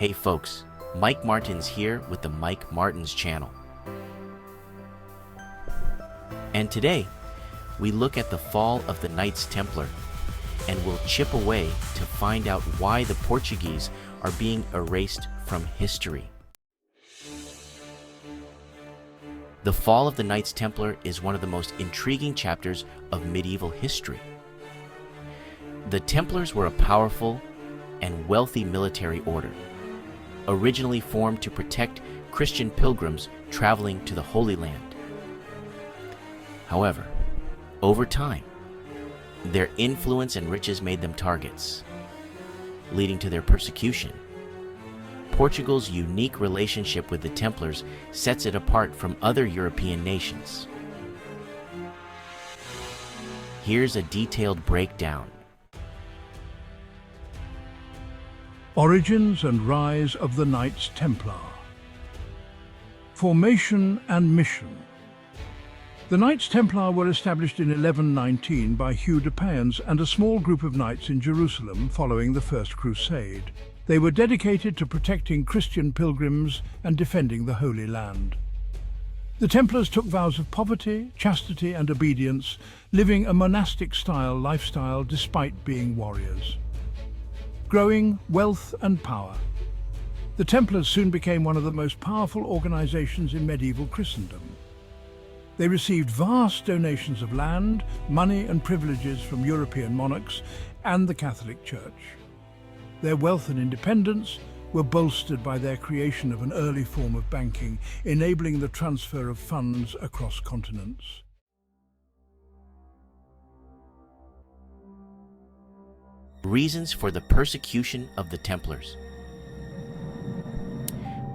Hey folks, Mike Martins here with the Mike Martins channel. And today, we look at the fall of the Knights Templar and we'll chip away to find out why the Portuguese are being erased from history. The fall of the Knights Templar is one of the most intriguing chapters of medieval history. The Templars were a powerful and wealthy military order, originally formed to protect Christian pilgrims traveling to the Holy Land. However, over time, their influence and riches made them targets, leading to their persecution. Portugal's unique relationship with the Templars sets it apart from other European nations. Here's a detailed breakdown. Origins and rise of the Knights Templar. Formation and mission. The Knights Templar were established in 1119 by Hugh de Payens and a small group of knights in Jerusalem following the First Crusade. They were dedicated to protecting Christian pilgrims and defending the Holy Land. The Templars took vows of poverty, chastity and obedience, living a monastic-style lifestyle despite being warriors. Growing wealth and power. The Templars soon became one of the most powerful organizations in medieval Christendom. They received vast donations of land, money and privileges from European monarchs and the Catholic Church. Their wealth and independence were bolstered by their creation of an early form of banking, enabling the transfer of funds across continents. Reasons for the persecution of the Templars.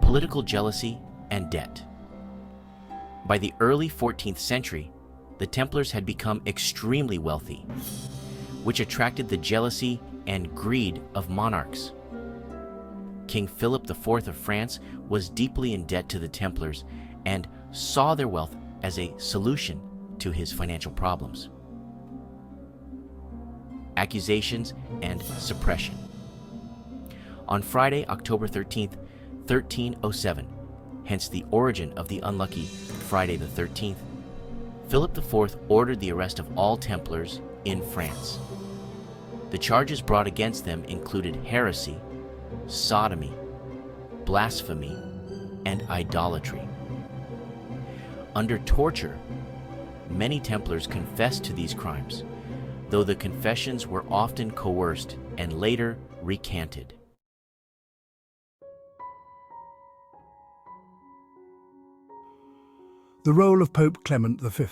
Political jealousy and debt. By the early 14th century, the Templars had become extremely wealthy, which attracted the jealousy and greed of monarchs. King Philip IV of France was deeply in debt to the Templars and saw their wealth as a solution to his financial problems. Accusations and suppression. On Friday, October 13th, 1307, hence the origin of the unlucky Friday the 13th, Philip IV ordered the arrest of all Templars in France. The charges brought against them included heresy, sodomy, blasphemy, and idolatry. Under torture, many Templars confessed to these crimes, though the confessions were often coerced and later recanted. The role of Pope Clement V.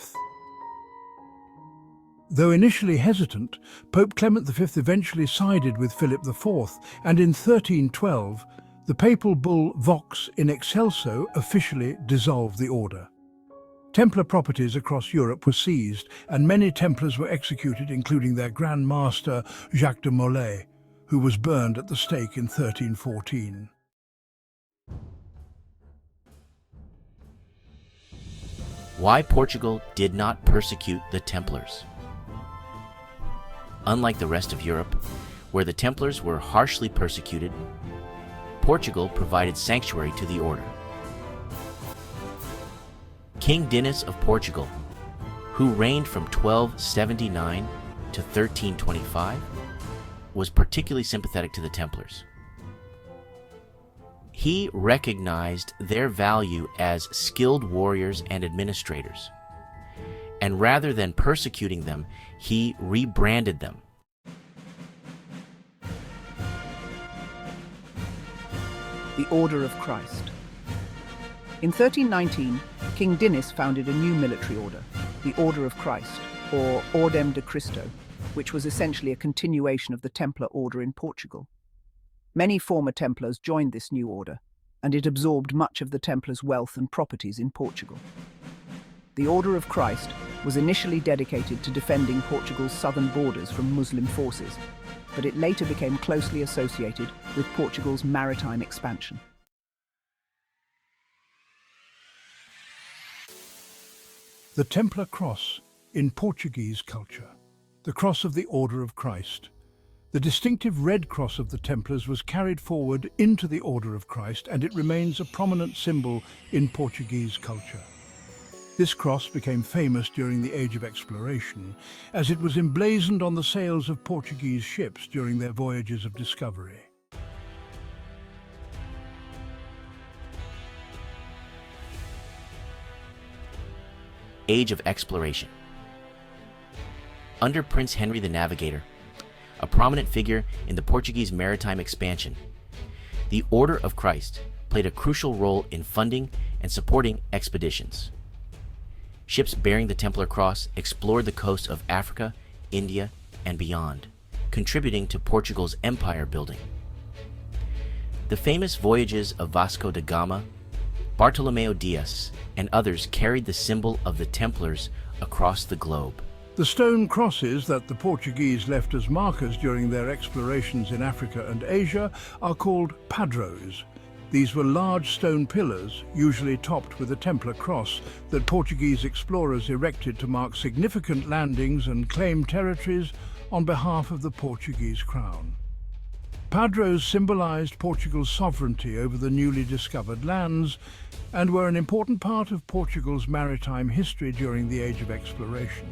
Though initially hesitant, Pope Clement V eventually sided with Philip IV, and in 1312, the papal bull Vox in Excelso officially dissolved the order. Templar properties across Europe were seized, and many Templars were executed, including their Grand Master Jacques de Molay, who was burned at the stake in 1314. Why Portugal did not persecute the Templars. Unlike the rest of Europe, where the Templars were harshly persecuted, Portugal provided sanctuary to the order. King Dinis of Portugal, who reigned from 1279 to 1325, was particularly sympathetic to the Templars. He recognized their value as skilled warriors and administrators, and rather than persecuting them, he rebranded them. The Order of Christ. In 1319, King Dinis founded a new military order, the Order of Christ, or Ordem de Cristo, which was essentially a continuation of the Templar order in Portugal. Many former Templars joined this new order, and it absorbed much of the Templars' wealth and properties in Portugal. The Order of Christ was initially dedicated to defending Portugal's southern borders from Muslim forces, but it later became closely associated with Portugal's maritime expansion. The Templar Cross in Portuguese culture. The Cross of the Order of Christ. The distinctive red cross of the Templars was carried forward into the Order of Christ, and it remains a prominent symbol in Portuguese culture. This cross became famous during the Age of Exploration, as it was emblazoned on the sails of Portuguese ships during their voyages of discovery. Age of Exploration. Under Prince Henry the Navigator, a prominent figure in the Portuguese maritime expansion, the Order of Christ played a crucial role in funding and supporting expeditions. Ships bearing the Templar Cross explored the coast of Africa, India, and beyond, contributing to Portugal's empire building. The famous voyages of Vasco da Gama, Bartolomeu Dias, and others carried the symbol of the Templars across the globe. The stone crosses that the Portuguese left as markers during their explorations in Africa and Asia are called Padros. These were large stone pillars, usually topped with a Templar cross, that Portuguese explorers erected to mark significant landings and claim territories on behalf of the Portuguese crown. Padros symbolized Portugal's sovereignty over the newly discovered lands and were an important part of Portugal's maritime history during the Age of Exploration.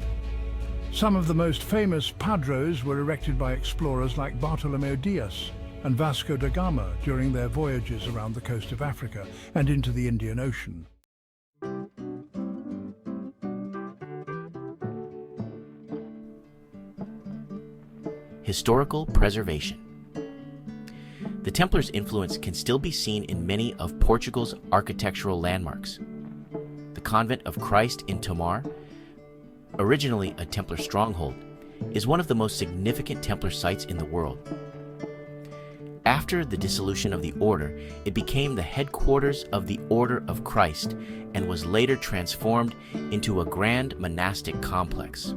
Some of the most famous Padros were erected by explorers like Bartolomeu Dias and Vasco da Gama during their voyages around the coast of Africa and into the Indian Ocean. Historical preservation. The Templars' influence can still be seen in many of Portugal's architectural landmarks. The Convent of Christ in Tomar, originally a Templar stronghold, is one of the most significant Templar sites in the world. After the dissolution of the order, it became the headquarters of the Order of Christ and was later transformed into a grand monastic complex.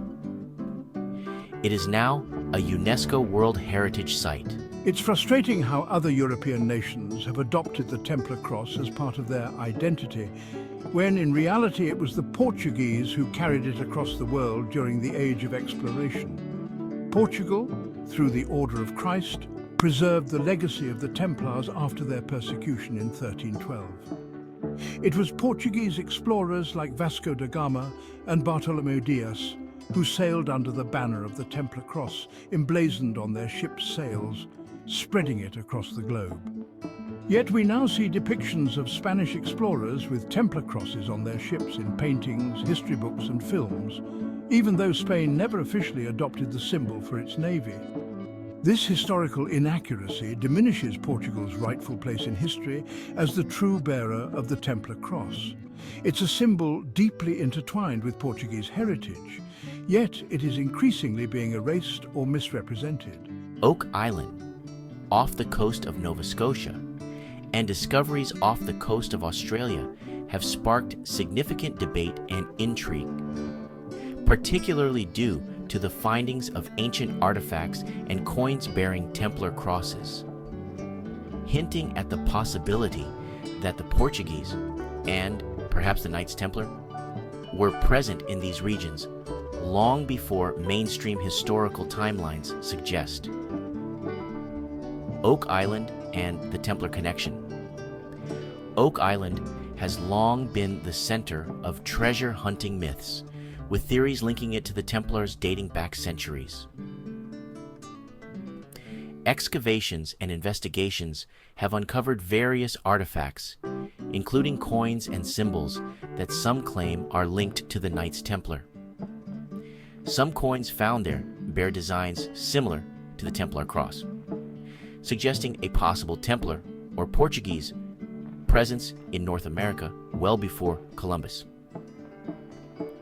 It is now a UNESCO World Heritage Site. It's frustrating how other European nations have adopted the Templar Cross as part of their identity, when in reality it was the Portuguese who carried it across the world during the Age of Exploration. Portugal, through the Order of Christ, preserved the legacy of the Templars after their persecution in 1312. It was Portuguese explorers like Vasco da Gama and Bartolomeu Dias who sailed under the banner of the Templar Cross, emblazoned on their ship's sails, spreading it across the globe. Yet we now see depictions of Spanish explorers with Templar crosses on their ships in paintings, history books and films, even though Spain never officially adopted the symbol for its navy. This historical inaccuracy diminishes Portugal's rightful place in history as the true bearer of the Templar Cross. It's a symbol deeply intertwined with Portuguese heritage, yet it is increasingly being erased or misrepresented. Oak Island, off the coast of Nova Scotia, and discoveries off the coast of Australia have sparked significant debate and intrigue, particularly due to the findings of ancient artifacts and coins bearing Templar crosses, hinting at the possibility that the Portuguese, and perhaps the Knights Templar, were present in these regions long before mainstream historical timelines suggest. Oak Island and the Templar connection. Oak Island has long been the center of treasure hunting myths, with theories linking it to the Templars dating back centuries. Excavations and investigations have uncovered various artifacts, including coins and symbols that some claim are linked to the Knights Templar. Some coins found there bear designs similar to the Templar Cross, suggesting a possible Templar or Portuguese presence in North America well before Columbus.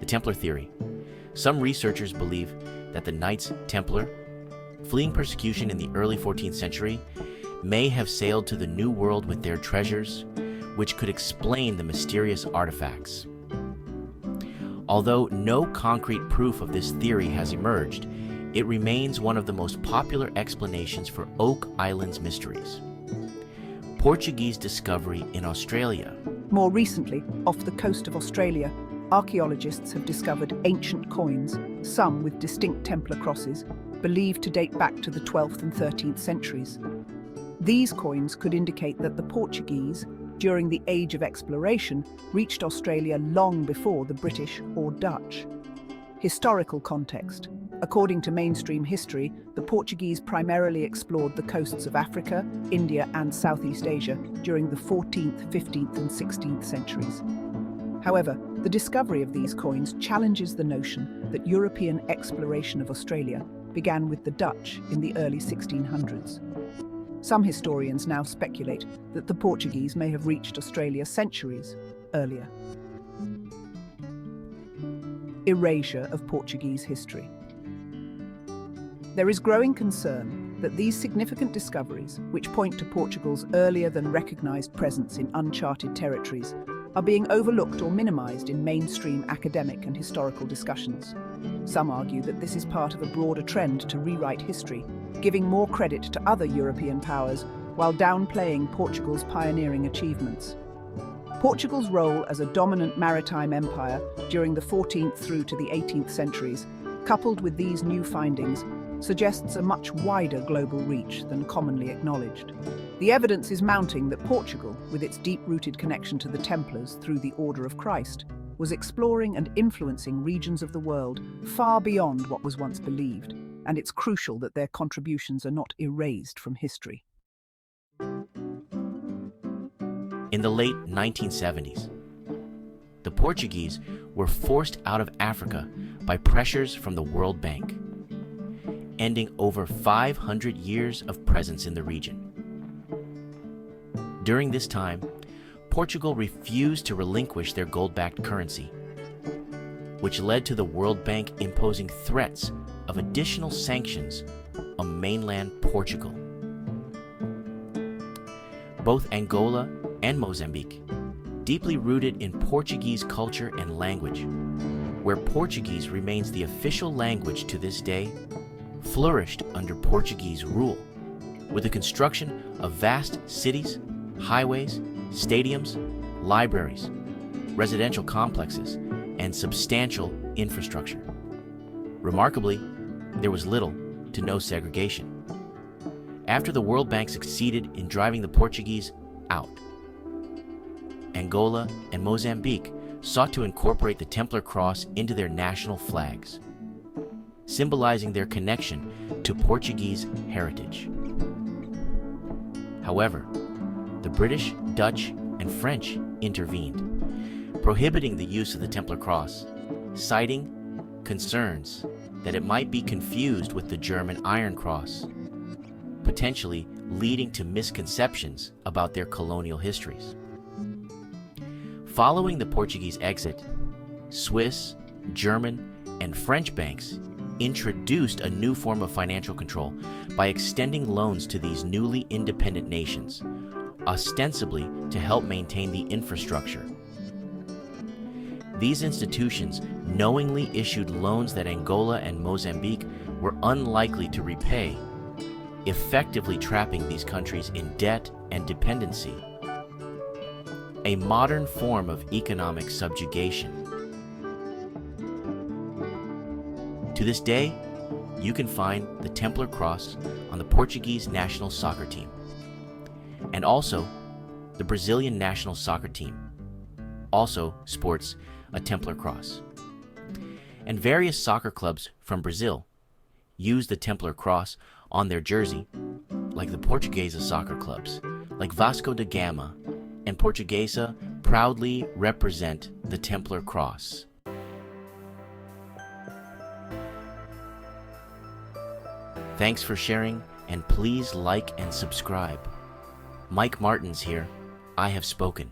The Templar theory. Some researchers believe that the Knights Templar, fleeing persecution in the early 14th century, may have sailed to the New World with their treasures, which could explain the mysterious artifacts. Although no concrete proof of this theory has emerged, it remains one of the most popular explanations for Oak Island's mysteries. Portuguese discovery in Australia. More recently, off the coast of Australia, archaeologists have discovered ancient coins, some with distinct Templar crosses, believed to date back to the 12th and 13th centuries. These coins could indicate that the Portuguese, during the Age of Exploration, reached Australia long before the British or Dutch. Historical context. According to mainstream history, the Portuguese primarily explored the coasts of Africa, India, and Southeast Asia during the 14th, 15th, and 16th centuries. However, the discovery of these coins challenges the notion that European exploration of Australia began with the Dutch in the early 1600s. Some historians now speculate that the Portuguese may have reached Australia centuries earlier. Erasure of Portuguese history. There is growing concern that these significant discoveries, which point to Portugal's earlier than recognized presence in uncharted territories, are being overlooked or minimized in mainstream academic and historical discussions. Some argue that this is part of a broader trend to rewrite history, giving more credit to other European powers while downplaying Portugal's pioneering achievements. Portugal's role as a dominant maritime empire during the 14th through to the 18th centuries, coupled with these new findings, suggests a much wider global reach than commonly acknowledged. The evidence is mounting that Portugal, with its deep-rooted connection to the Templars through the Order of Christ, was exploring and influencing regions of the world far beyond what was once believed, and it's crucial that their contributions are not erased from history. In the late 1970s, the Portuguese were forced out of Africa by pressures from the World Bank, ending over 500 years of presence in the region. During this time, Portugal refused to relinquish their gold-backed currency, which led to the World Bank imposing threats of additional sanctions on mainland Portugal. Both Angola and Mozambique, deeply rooted in Portuguese culture and language, where Portuguese remains the official language to this day, flourished under Portuguese rule, with the construction of vast cities, highways, stadiums, libraries, residential complexes, and substantial infrastructure. Remarkably, there was little to no segregation. After the World Bank succeeded in driving the Portuguese out, Angola and Mozambique sought to incorporate the Templar Cross into their national flags, symbolizing their connection to Portuguese heritage. However, the British, Dutch, and French intervened, prohibiting the use of the Templar Cross, citing concerns that it might be confused with the German Iron Cross, potentially leading to misconceptions about their colonial histories. Following the Portuguese exit, Swiss, German, and French banks introduced a new form of financial control by extending loans to these newly independent nations, ostensibly to help maintain the infrastructure. These institutions knowingly issued loans that Angola and Mozambique were unlikely to repay, effectively trapping these countries in debt and dependency, a modern form of economic subjugation. To this day, you can find the Templar Cross on the Portuguese national soccer team, and also the Brazilian national soccer team also sports a Templar Cross. And various soccer clubs from Brazil use the Templar Cross on their jersey, like the Portuguese soccer clubs, like Vasco da Gama and Portuguesa, proudly represent the Templar Cross. Thanks for sharing, and please like and subscribe. Mike Martins here. I have spoken.